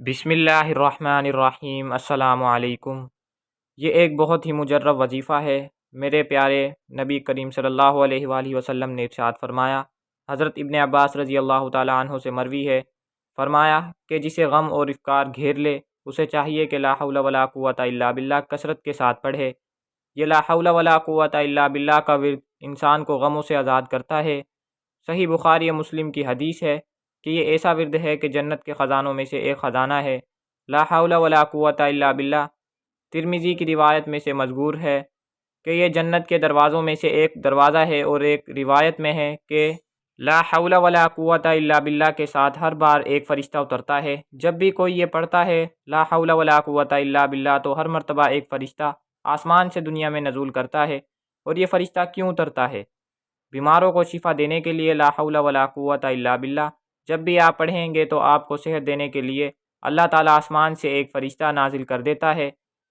بسم اللہ الرحمن الرحیم۔ السلام علیکم۔ یہ ایک بہت ہی مجرب وظیفہ ہے۔ میرے پیارے نبی کریم صلی اللہ علیہ وآلہ وسلم نے ارشاد فرمایا، حضرت ابن عباس رضی اللہ تعالیٰ عنہ سے مروی ہے، فرمایا کہ جسے غم اور افکار گھیر لے اسے چاہیے کہ لا حول ولا قوت الا باللہ کثرت کے ساتھ پڑھے۔ یہ لا حول ولا قوت الا باللہ کا ورد انسان کو غموں سے آزاد کرتا ہے۔ صحیح بخاری و مسلم کی حدیث ہے کہ یہ ایسا ورد ہے کہ جنت کے خزانوں میں سے ایک خزانہ ہے۔ لا حول ولا قوت الا باللہ ترمذی کی روایت میں سے مذکور ہے کہ یہ جنت کے دروازوں میں سے ایک دروازہ ہے، اور ایک روایت میں ہے کہ لا حول ولا قوت الا باللہ کے ساتھ ہر بار ایک فرشتہ اترتا ہے۔ جب بھی کوئی یہ پڑھتا ہے لا حول ولا قوت الا باللہ تو ہر مرتبہ ایک فرشتہ آسمان سے دنیا میں نزول کرتا ہے۔ اور یہ فرشتہ کیوں اترتا ہے؟ بیماروں کو شفا دینے کے لیے لا حول ولا قوت الا باللہ جب بھی آپ پڑھیں گے تو آپ کو صحت دینے کے لیے اللہ تعالیٰ آسمان سے ایک فرشتہ نازل کر دیتا ہے۔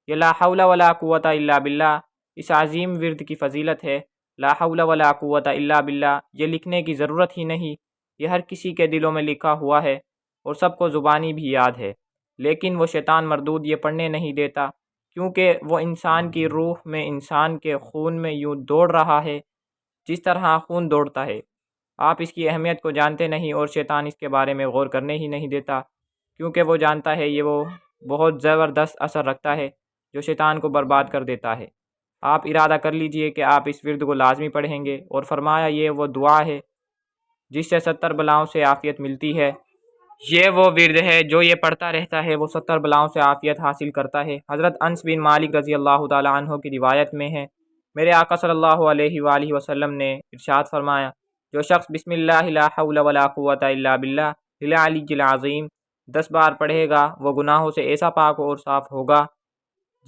یہ لا حول ولا قوت الا باللہ اس عظیم ورد کی فضیلت ہے۔ لا حول ولا قوت الا باللہ یہ لکھنے کی ضرورت ہی نہیں، یہ ہر کسی کے دلوں میں لکھا ہوا ہے اور سب کو زبانی بھی یاد ہے، لیکن وہ شیطان مردود یہ پڑھنے نہیں دیتا، کیونکہ وہ انسان کی روح میں، انسان کے خون میں یوں دوڑ رہا ہے جس طرح خون دوڑتا ہے۔ آپ اس کی اہمیت کو جانتے نہیں، اور شیطان اس کے بارے میں غور کرنے ہی نہیں دیتا، کیونکہ وہ جانتا ہے یہ وہ بہت زبردست اثر رکھتا ہے جو شیطان کو برباد کر دیتا ہے۔ آپ ارادہ کر لیجئے کہ آپ اس ورد کو لازمی پڑھیں گے، اور فرمایا یہ وہ دعا ہے جس سے 70 بلاؤں سے عافیت ملتی ہے۔ یہ وہ ورد ہے جو یہ پڑھتا رہتا ہے وہ 70 بلاؤں سے عافیت حاصل کرتا ہے۔ حضرت انس بن مالک رضی اللہ تعالیٰ عنہ کی روایت میں ہے، میرے آقا صلی اللہ علیہ وآلہ وسلم نے ارشاد فرمایا، جو شخص بسم اللہ لا حول ولا قوت الا باللہ العلی العظیم 10 بار پڑھے گا وہ گناہوں سے ایسا پاک اور صاف ہوگا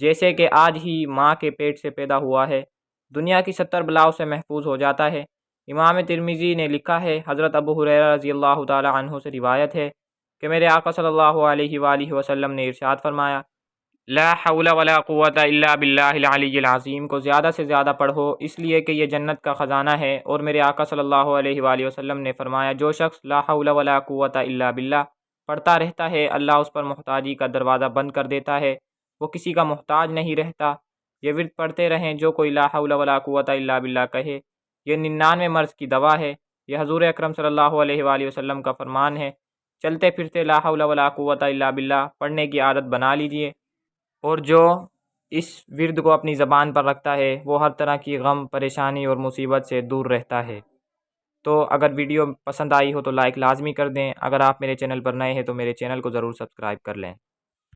جیسے کہ آج ہی ماں کے پیٹ سے پیدا ہوا ہے، دنیا کی 70 بلاؤں سے محفوظ ہو جاتا ہے۔ امام ترمذی نے لکھا ہے، حضرت ابو ہریرہ رضی اللہ تعالی عنہ سے روایت ہے کہ میرے آقا صلی اللہ علیہ وآلہ وسلم نے ارشاد فرمایا، لا حول ولا قوت الا باللہ العلی العظیم کو زیادہ سے زیادہ پڑھو، اس لیے کہ یہ جنت کا خزانہ ہے۔ اور میرے آقا صلی اللہ علیہ وآلہ وسلم نے فرمایا، جو شخص لا حول ولا قوت الا باللہ پڑھتا رہتا ہے اللہ اس پر محتاجی کا دروازہ بند کر دیتا ہے، وہ کسی کا محتاج نہیں رہتا۔ یہ ورد پڑھتے رہیں، جو کوئی لا حول ولا قوت الا باللہ کہے، یہ 99 مرض کی دوا ہے۔ یہ حضور اکرم صلی اللہ علیہ وآلہ وسلم کا فرمان ہے۔ چلتے پھرتے لا حول ولا قوت الا باللہ پڑھنے کی عادت بنا لیجئے، اور جو اس ورد کو اپنی زبان پر رکھتا ہے وہ ہر طرح کی غم، پریشانی اور مصیبت سے دور رہتا ہے۔ تو اگر ویڈیو پسند آئی ہو تو لائک لازمی کر دیں۔ اگر آپ میرے چینل پر نئے ہیں تو میرے چینل کو ضرور سبسکرائب کر لیں۔